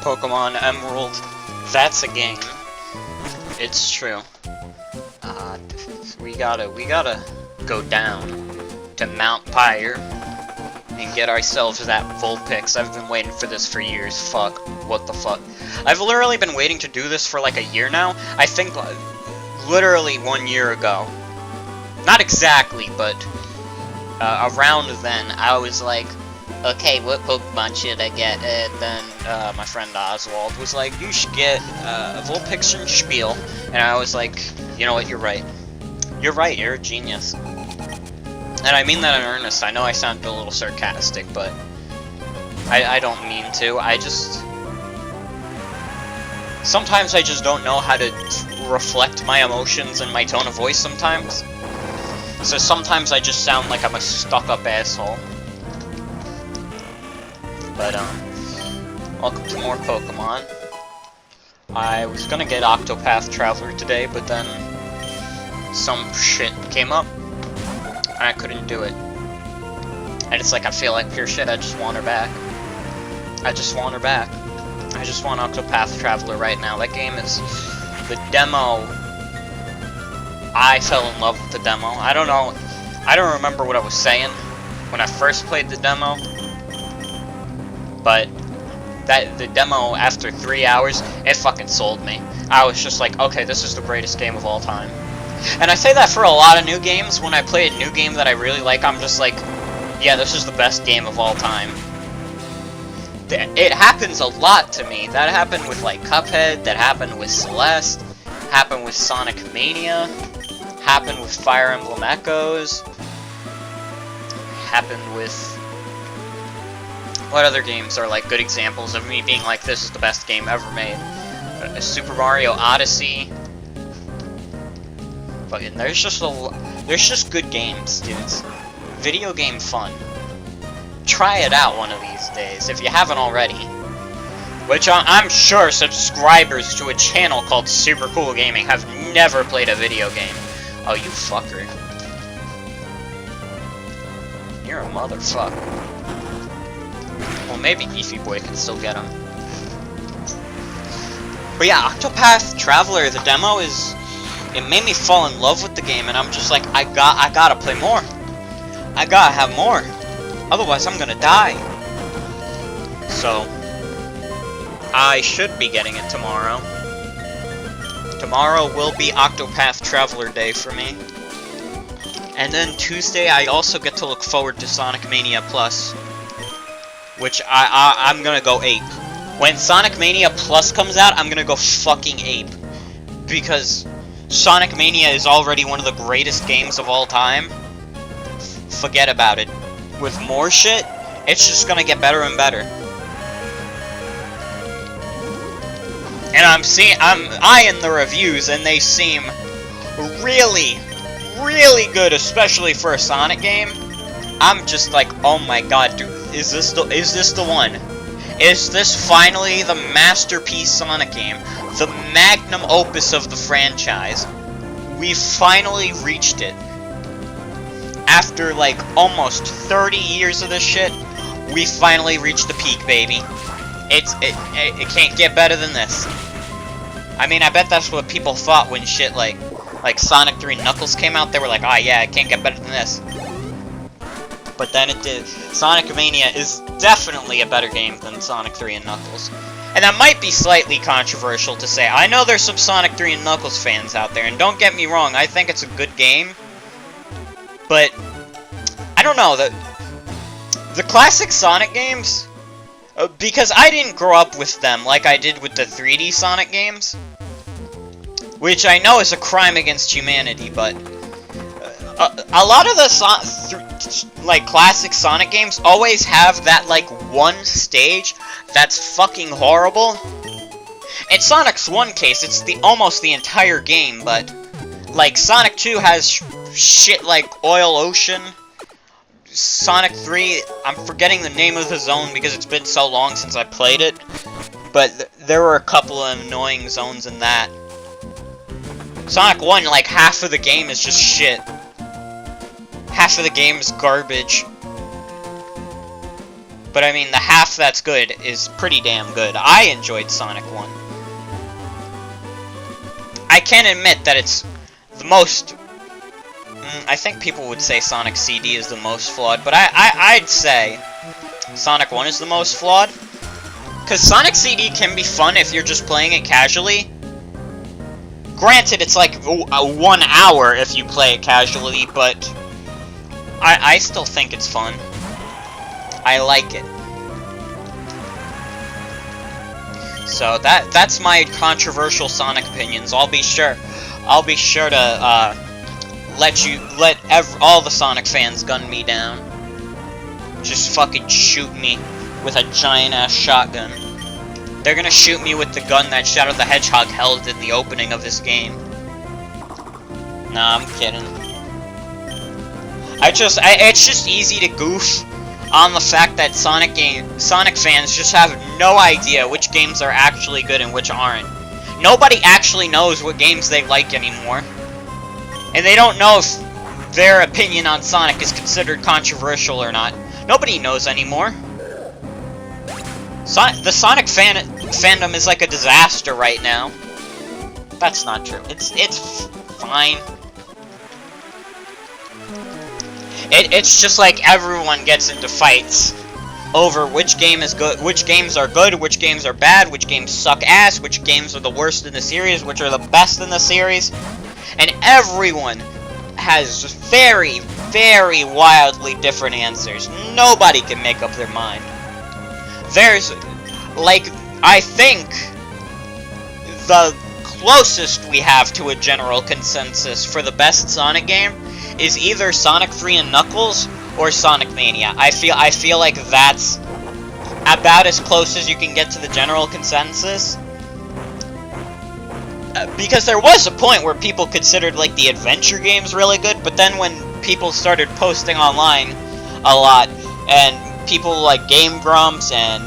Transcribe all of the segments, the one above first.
Pokemon Emerald, that's a game. It's true. We gotta go down to Mount Pyre and get ourselves that Vulpix. I've been waiting for this for years. Fuck. What the fuck? I've literally been waiting to do this for like a year now. I think literally 1 year ago. Not exactly, but around then, I was like, okay, what Pokemon should I get? And then my friend Oswald was like, you should get Vulpix and Spiel. And I was like, you know what, you're right. You're right, you're a genius. And I mean that in earnest. I know I sound a little sarcastic, but I don't mean to. Sometimes I just don't know how to reflect my emotions and my tone of voice sometimes. So sometimes I just sound like I'm a stuck-up asshole. But, welcome to more Pokemon. I was gonna get Octopath Traveler today, but then some shit came up, and I couldn't do it. And it's like, I feel like pure shit, I just want her back. I just want her back. I just want Octopath Traveler right now. That game is... the demo... I fell in love with the demo. I don't know... I don't remember what I was saying when I first played the demo. But... the demo, after 3 hours, it fucking sold me. I was just like, okay, this is the greatest game of all time. And I say that for a lot of new games. When I play a new game that I really like, I'm just like, yeah, this is the best game of all time. It happens a lot to me. That happened with, like, Cuphead, that happened with Celeste, happened with Sonic Mania, happened with Fire Emblem Echoes, happened with... what other games are, like, good examples of me being like, this is the best game ever made? Super Mario Odyssey. Fucking, there's just good games, dudes. Video game fun. Try it out one of these days, if you haven't already. Which I'm sure subscribers to a channel called Super Cool Gaming have never played a video game. Oh, you fucker. You're a motherfucker. Well, maybe Beefy Boy can still get him. But yeah, Octopath Traveler, the demo is... it made me fall in love with the game, and I'm just like, I gotta play more. I gotta have more. Otherwise, I'm gonna die. So, I should be getting it tomorrow. Tomorrow will be Octopath Traveler Day for me. And then Tuesday, I also get to look forward to Sonic Mania Plus. Which I'm gonna go ape. When Sonic Mania Plus comes out, I'm gonna go fucking ape. Because Sonic Mania is already one of the greatest games of all time. Forget about it. With more shit, it's just gonna get better and better. And I'm eyeing the reviews, and they seem really, really good, especially for a Sonic game. I'm just like, oh my god, dude, is this the one? Is this finally the masterpiece Sonic game? The magnum opus of the franchise? We've finally reached it. After, like, almost 30 years of this shit, we finally reached the peak, baby. It can't get better than this. I mean, I bet that's what people thought when shit like Sonic 3 Knuckles came out. They were like, ah, yeah, it can't get better than this. But then it did. Sonic Mania is definitely a better game than Sonic 3 and Knuckles. And that might be slightly controversial to say. I know there's some Sonic 3 and Knuckles fans out there, and don't get me wrong, I think it's a good game. But, I don't know, the classic Sonic games, because I didn't grow up with them like I did with the 3D Sonic games, which I know is a crime against humanity, but a lot of the classic Sonic games always have that, like, one stage that's fucking horrible. In Sonic's one case, it's almost the entire game, but, like, Sonic 2 has shit like Oil Ocean. Sonic 3, I'm forgetting the name of the zone because it's been so long since I played it, but there were a couple of annoying zones in that. Sonic 1, like, half of the game is just shit. Half of the game is garbage. But I mean, the half that's good is pretty damn good. I enjoyed Sonic 1. I can admit that it's the most... I think people would say Sonic CD is the most flawed, but I'd say Sonic 1 is the most flawed. Because Sonic CD can be fun if you're just playing it casually. Granted, it's like 1 hour if you play it casually, but I still think it's fun. I like it. So that's my controversial Sonic opinions. I'll be sure to let all the Sonic fans gun me down. Just fucking shoot me with a giant-ass shotgun. They're gonna shoot me with the gun that Shadow the Hedgehog held in the opening of this game. Nah, I'm kidding. It's just easy to goof on the fact that Sonic fans just have no idea which games are actually good and which aren't. Nobody actually knows what games they like anymore. And they don't know if their opinion on Sonic is considered controversial or not. Nobody knows anymore. The Sonic fandom is like a disaster right now. That's not true. It's fine. It's just like everyone gets into fights over which game is good, which games are good, which games are bad, which games suck ass, which games are the worst in the series, which are the best in the series. And everyone has very, very wildly different answers. Nobody can make up their mind. There's, like, I think the closest we have to a general consensus for the best Sonic game is either Sonic 3 and Knuckles or Sonic Mania. I feel like that's about as close as you can get to the general consensus. Because there was a point where people considered, like, the adventure games really good, but then when people started posting online a lot, and people like Game Grumps and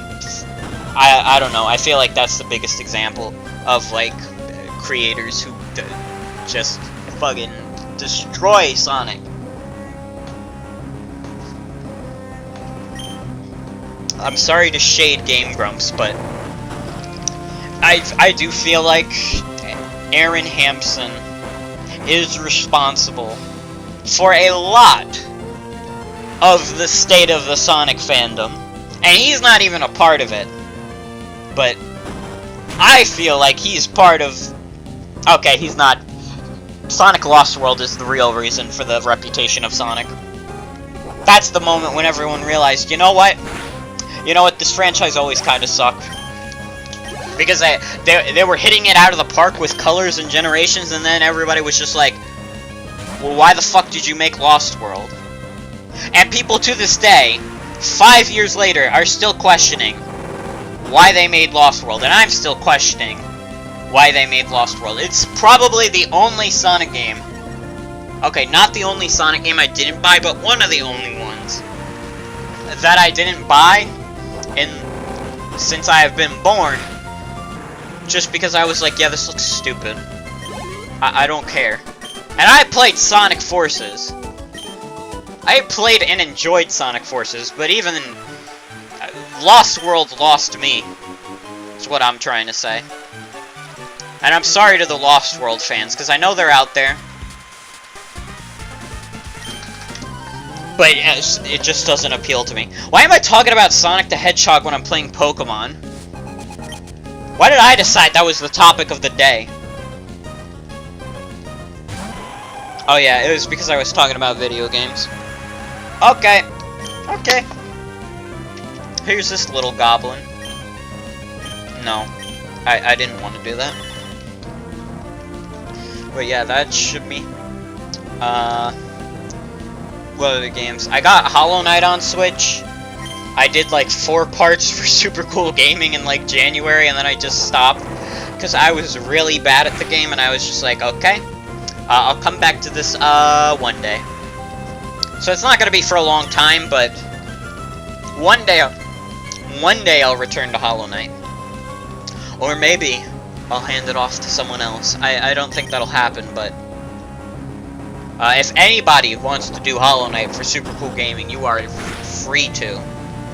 I don't know, I feel like that's the biggest example of, like, creators who just fucking destroy Sonic. I'm sorry to shade Game Grumps, but I do feel like Aaron Hampson is responsible for a lot of the state of the Sonic fandom. And he's not even a part of it. But I feel like he's part of... Okay, he's not. Sonic Lost World is the real reason for the reputation of Sonic. That's the moment when everyone realized, you know what? You know what, this franchise always kind of sucked. Because they were hitting it out of the park with Colors and Generations, and then everybody was just like, well, why the fuck did you make Lost World? And people to this day, 5 years later, are still questioning why they made Lost World. And I'm still questioning why they made Lost World. It's probably the only Sonic game. Okay, not the only Sonic game I didn't buy, but one of the only ones that I didn't buy since I have been born. Just because I was like, yeah, this looks stupid. I don't care. And I played Sonic Forces. I played and enjoyed Sonic Forces, but even Lost World lost me. That's what I'm trying to say. And I'm sorry to the Lost World fans, because I know they're out there. But it just doesn't appeal to me. Why am I talking about Sonic the Hedgehog when I'm playing Pokemon? Why did I decide that was the topic of the day? Oh yeah, it was because I was talking about video games. Okay. Okay. Here's this little goblin. No. I didn't want to do that. But yeah, that should be... what other games? I got Hollow Knight on Switch. I did like 4 parts for Super Cool Gaming in like January, and then I just stopped. Because I was really bad at the game, and I was just like, okay. I'll come back to this one day. So it's not going to be for a long time, but one day I'll return to Hollow Knight. Or maybe I'll hand it off to someone else. I don't think that'll happen, but if anybody wants to do Hollow Knight for Super Cool Gaming, you are free to.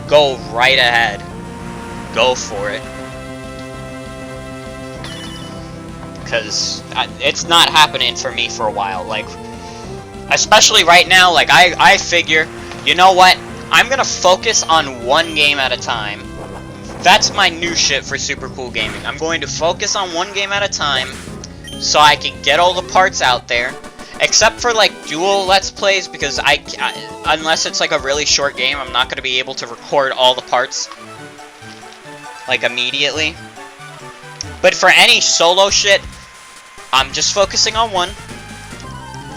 go right ahead. Go for it. Because it's not happening for me for a while. Like, especially right now, like, I figure, you know what? I'm gonna focus on one game at a time. That's my new shit for Super Cool Gaming. I'm going to focus on one game at a time so I can get all the parts out there. Except for, like, dual Let's Plays, because unless it's, like, a really short game, I'm not going to be able to record all the parts, like, immediately. But for any solo shit, I'm just focusing on one.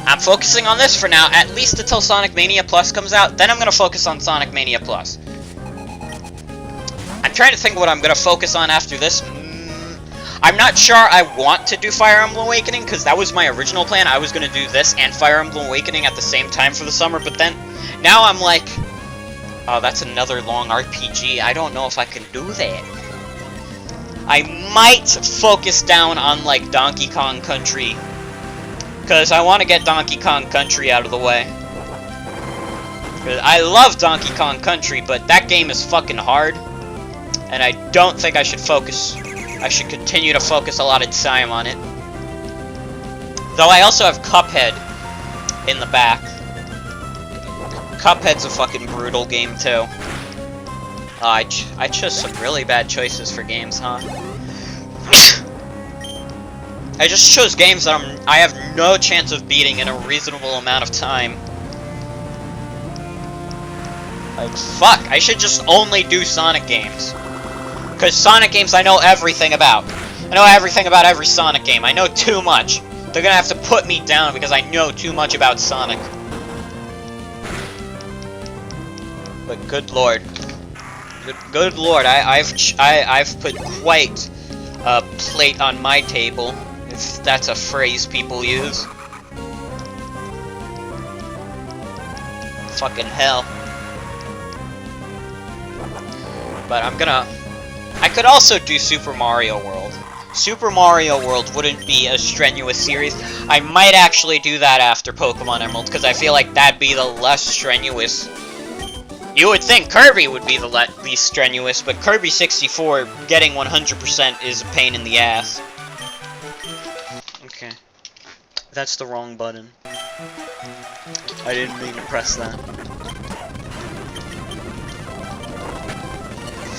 I'm focusing on this for now, at least until Sonic Mania Plus comes out. Then I'm going to focus on Sonic Mania Plus. I'm trying to think what I'm going to focus on after this. I'm not sure I want to do Fire Emblem Awakening, because that was my original plan. I was going to do this and Fire Emblem Awakening at the same time for the summer, but then, now I'm like, oh, that's another long RPG. I don't know if I can do that. I might focus down on, like, Donkey Kong Country, because I want to get Donkey Kong Country out of the way. Because I love Donkey Kong Country, but that game is fucking hard, and I don't think I should focus. I should continue to focus a lot of time on it. Though I also have Cuphead in the back. Cuphead's a fucking brutal game, too. I chose some really bad choices for games, huh? I just chose games that I have no chance of beating in a reasonable amount of time. Like, fuck, I should just only do Sonic games. Because Sonic games I know everything about. I know everything about every Sonic game. I know too much. They're gonna have to put me down because I know too much about Sonic. But good lord. Good lord, I've put quite a plate on my table, if that's a phrase people use. Fucking hell. But I could also do Super Mario World. Super Mario World wouldn't be a strenuous series. I might actually do that after Pokemon Emerald, because I feel like that'd be the less strenuous. You would think Kirby would be the least strenuous, but Kirby 64 getting 100% is a pain in the ass. Okay. That's the wrong button. I didn't mean to press that.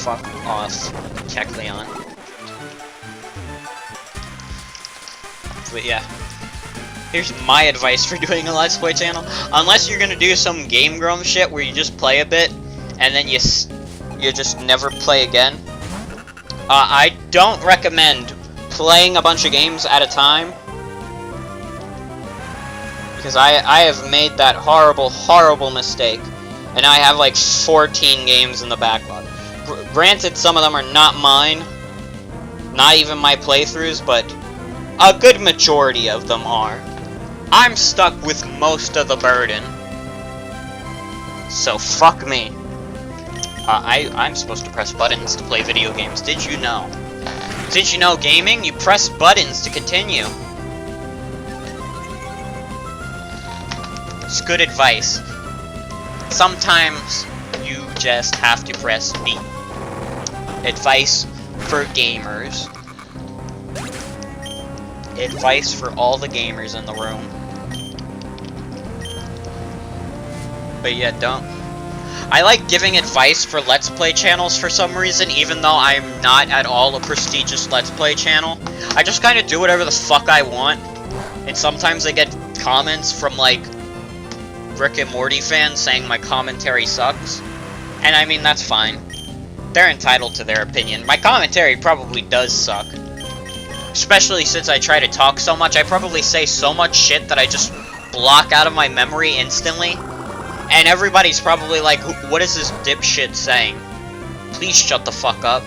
Fuck off, Kecleon. But yeah. Here's my advice for doing a Let's Play channel. Unless you're gonna do some Game Grump shit where you just play a bit, and then you just never play again. I don't recommend playing a bunch of games at a time. Because I have made that horrible, horrible mistake. And I have like 14 games in the backlog. Granted, some of them are not mine. Not even my playthroughs, but a good majority of them are. I'm stuck with most of the burden. So fuck me. I'm supposed to press buttons to play video games. Did you know? Did you know gaming? You press buttons to continue. It's good advice. Sometimes you just have to press B. Advice for gamers. Advice for all the gamers in the room. But yeah, don't. I like giving advice for Let's Play channels for some reason, even though I'm not at all a prestigious Let's Play channel. I just kind of do whatever the fuck I want. And sometimes I get comments from, like, Rick and Morty fans saying my commentary sucks. And I mean, that's fine. They're entitled to their opinion. My commentary probably does suck. Especially since I try to talk so much. I probably say so much shit that I just block out of my memory instantly. And everybody's probably like, what is this dipshit saying? Please shut the fuck up.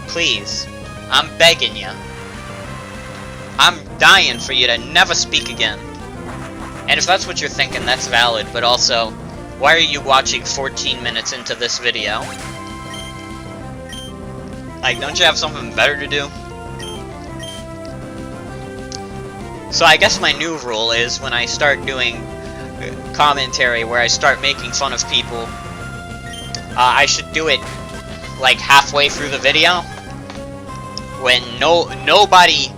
Please. I'm begging you. I'm dying for you to never speak again. And if that's what you're thinking, that's valid, but also, why are you watching 14 minutes into this video? Like, don't you have something better to do? So I guess my new rule is, when I start doing commentary where I start making fun of people I should do it like halfway through the video, when nobody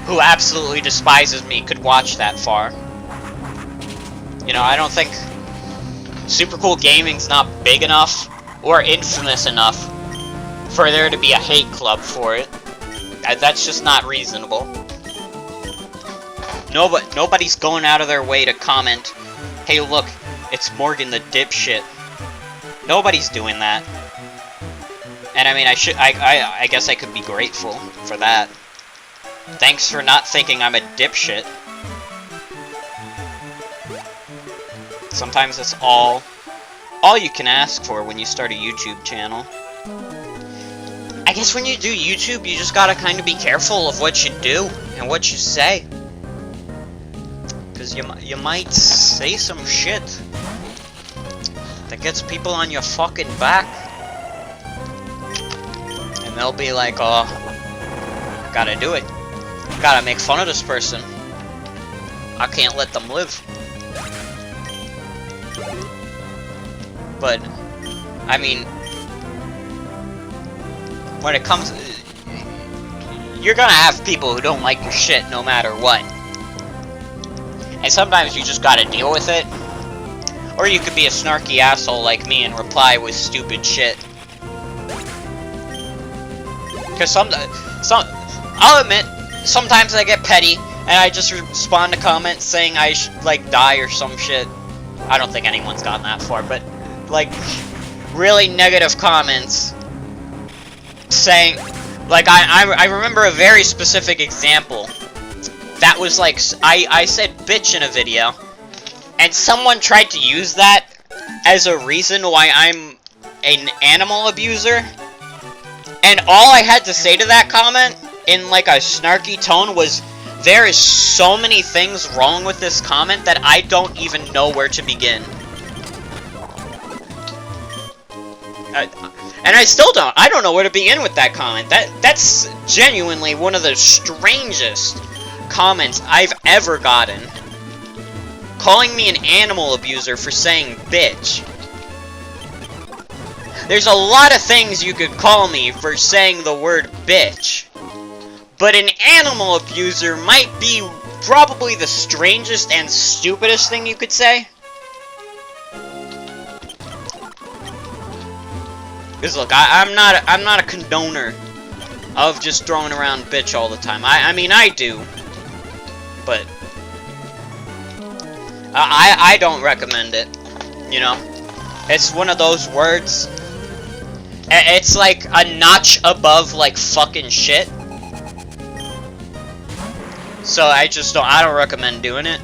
who absolutely despises me could watch that far. You know, I don't think Super Cool Gaming's not big enough or infamous enough for there to be a hate club for it. That's just not reasonable. Nobody's going out of their way to comment, "Hey, look, it's Morgan the dipshit." Nobody's doing that. And I mean, I guess I could be grateful for that. Thanks for not thinking I'm a dipshit. Sometimes that's all you can ask for when you start a YouTube channel. I guess when you do YouTube, you just gotta kind of be careful of what you do and what you say. Because you might say some shit that gets people on your fucking back. And they'll be like, "Oh, gotta do it. Gotta make fun of this person. I can't let them live." But, I mean, when it comes, you're gonna have people who don't like your shit no matter what. And sometimes you just gotta deal with it. Or you could be a snarky asshole like me and reply with stupid shit. Because I'll admit, sometimes I get petty, and I just respond to comments saying I should, like, die or some shit. I don't think anyone's gotten that far, but, like, really negative comments saying, like, I remember a very specific example. That was like, I said bitch in a video, and someone tried to use that as a reason why I'm an animal abuser. And all I had to say to that comment, in like a snarky tone, was, "There is so many things wrong with this comment that I don't even know where to begin." And I still don't. I don't know where to begin with that comment. That's genuinely one of the strangest comments I've ever gotten. Calling me an animal abuser for saying bitch. There's a lot of things you could call me for saying the word bitch. But an animal abuser might be probably the strangest and stupidest thing you could say. Because look, I'm not a condoner of just throwing around bitch all the time. I mean, I do. But I don't recommend it, you know? It's one of those words. It's like a notch above, like, fucking shit. So I don't recommend doing it.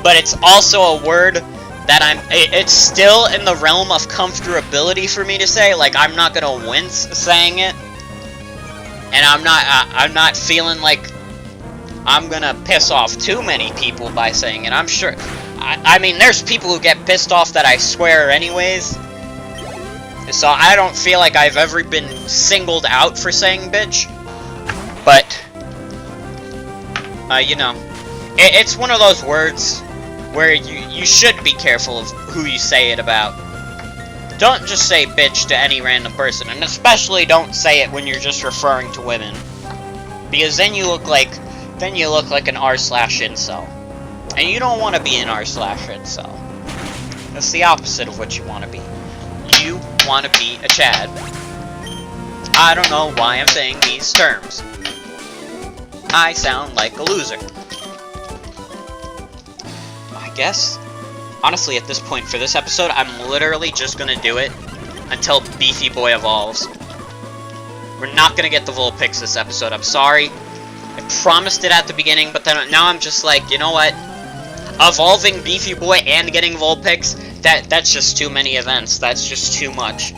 But it's also a word that it's still in the realm of comfortability for me to say. Like, I'm not gonna wince saying it. And I'm not feeling like I'm gonna piss off too many people by saying it. I'm sure, I mean, there's people who get pissed off that I swear anyways. So I don't feel like I've ever been singled out for saying bitch. But, you know, it's one of those words where you should be careful of who you say it about. Don't just say bitch to any random person, and especially don't say it when you're just referring to women. Because then you look like an r/incel. And you don't want to be an r/incel. That's the opposite of what you want to be. You want to be a Chad. I don't know why I'm saying these terms. I sound like a loser. I guess, honestly, at this point for this episode, I'm literally just gonna do it until Beefy Boy evolves. We're not gonna get the Vulpix this episode, I'm sorry. I promised it at the beginning, but then now I'm just like, you know what? Evolving Beefy Boy and getting Vulpix, that's just too many events. That's just too much.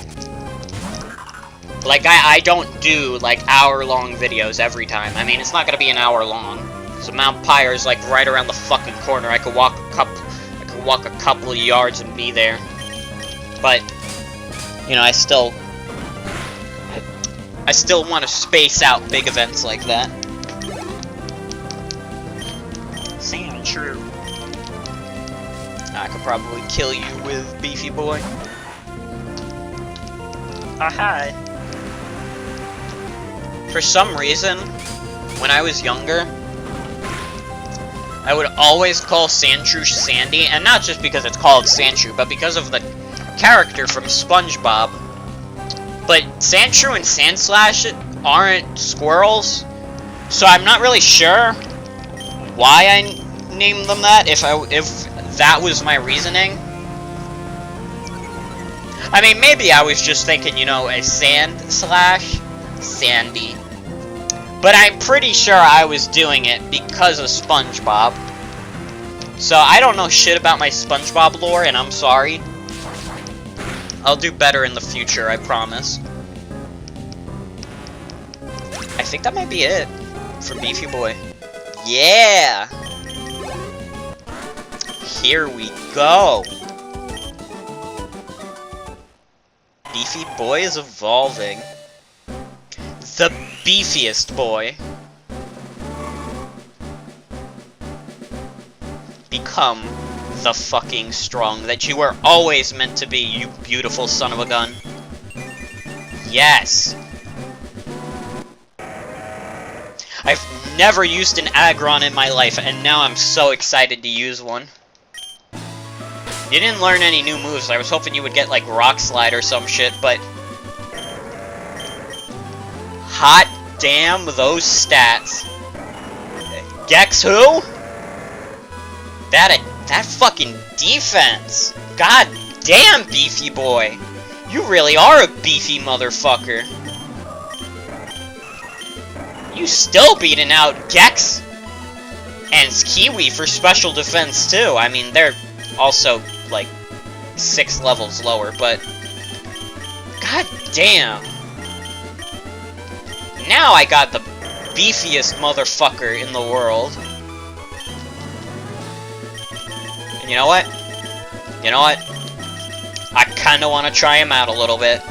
Like, I don't do, like, hour-long videos every time. I mean, it's not gonna be an hour long. So Mount Pyre is, like, right around the fucking corner. I could walk a couple of yards and be there. But, you know, I still want to space out big events like that. Seem true. I could probably kill you with Beefy Boy. Hi. For some reason, when I was younger, I would always call Sandshrew Sandy, and not just because it's called Sandshrew, but because of the character from SpongeBob. But Sandshrew and Sandslash aren't squirrels, so I'm not really sure why I named them that, if that was my reasoning. I mean, maybe I was just thinking, you know, a Sandslash, Sandy. But I'm pretty sure I was doing it because of SpongeBob. So I don't know shit about my SpongeBob lore, and I'm sorry. I'll do better in the future, I promise. I think that might be it for Beefy Boy. Yeah! Here we go! Beefy Boy is evolving. The Beefiest boy. Become the fucking strong that you were always meant to be, you beautiful son of a gun. Yes! I've never used an Aggron in my life, and now I'm so excited to use one. You didn't learn any new moves. I was hoping you would get, like, Rock Slide or some shit, but... Hot damn those stats. Gex who? That fucking defense. God damn, Beefy Boy. You really are a beefy motherfucker. You still beating out Gex and Kiwi for special defense too. I mean, they're also like 6 levels lower, but god damn. Now I got the beefiest motherfucker in the world. And you know what? You know what? I kinda wanna try him out a little bit.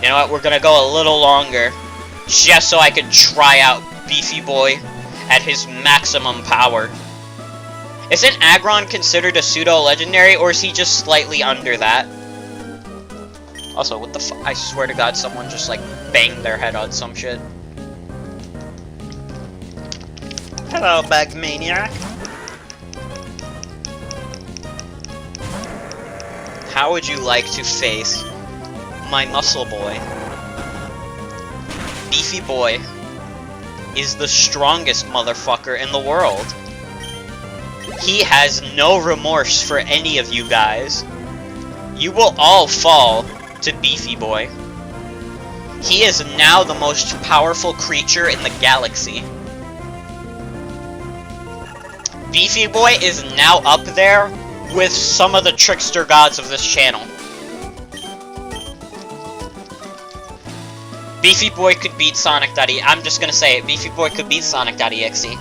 You know what? We're gonna go a little longer. Just so I could try out Beefy Boy at his maximum power. Isn't Aggron considered a pseudo-legendary, or is he just slightly under that? Also, what the fu- I swear to god someone just, like, banged their head on some shit. Hello, Bug Maniac. How would you like to face my muscle boy? Beefy Boy is the strongest motherfucker in the world. He has no remorse for any of you guys. You will all fall to Beefy Boy. He is now the most powerful creature in the galaxy. Beefy Boy is now up there with some of the trickster gods of this channel. Beefy Boy could beat Sonic.exe. I'm just gonna say it. Beefy Boy could beat Sonic.exe.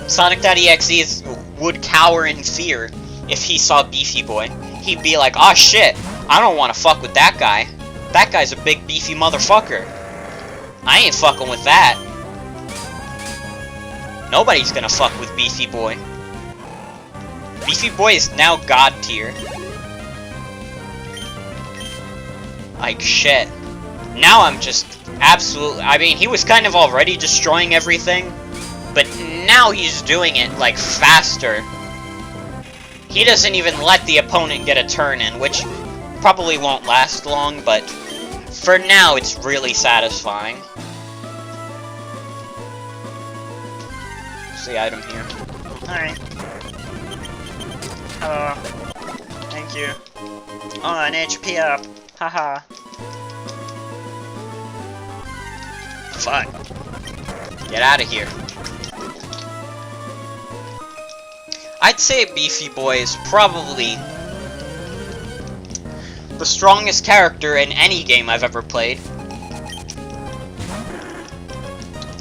Sonic.exe would cower in fear if he saw Beefy Boy. He'd be like, "Aw shit, I don't want to fuck with that guy. That guy's a big beefy motherfucker. I ain't fucking with that." Nobody's gonna fuck with Beefy Boy. Beefy Boy is now god tier. Like shit. Now I'm just absolutely... I mean, he was kind of already destroying everything, but now he's doing it, like, faster. He doesn't even let the opponent get a turn in, which probably won't last long, but for now, it's really satisfying. What's the item here? Alright. Hello. Thank you. Oh, an HP up. Haha. Fuck. Get out of here. I'd say Beefy Boy is probably the strongest character in any game I've ever played.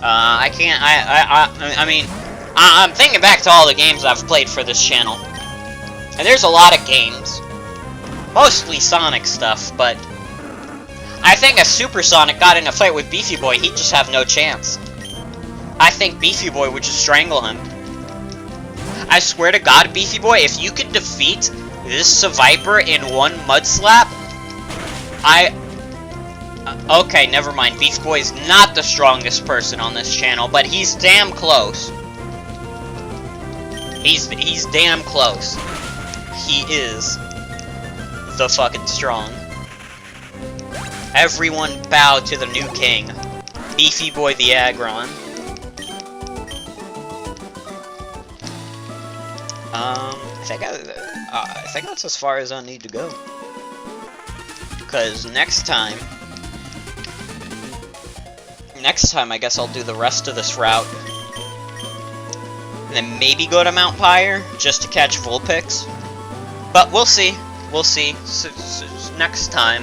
I mean, I'm thinking back to all the games I've played for this channel. And there's a lot of games. Mostly Sonic stuff, but I think if Super Sonic got in a fight with Beefy Boy, he'd just have no chance. I think Beefy Boy would just strangle him. I swear to god, Beefy Boy, if you could defeat this Viper in one mud slap, Okay, never mind. Beast Boy's not the strongest person on this channel, but he's damn close. He's damn close. He is the fucking strong. Everyone bow to the new king, Beefy Boy the Aggron. I think that's as far as I need to go. Because next time I guess I'll do the rest of this route. And then maybe go to Mount Pyre, just to catch Vulpix. But we'll see. We'll see. Next time.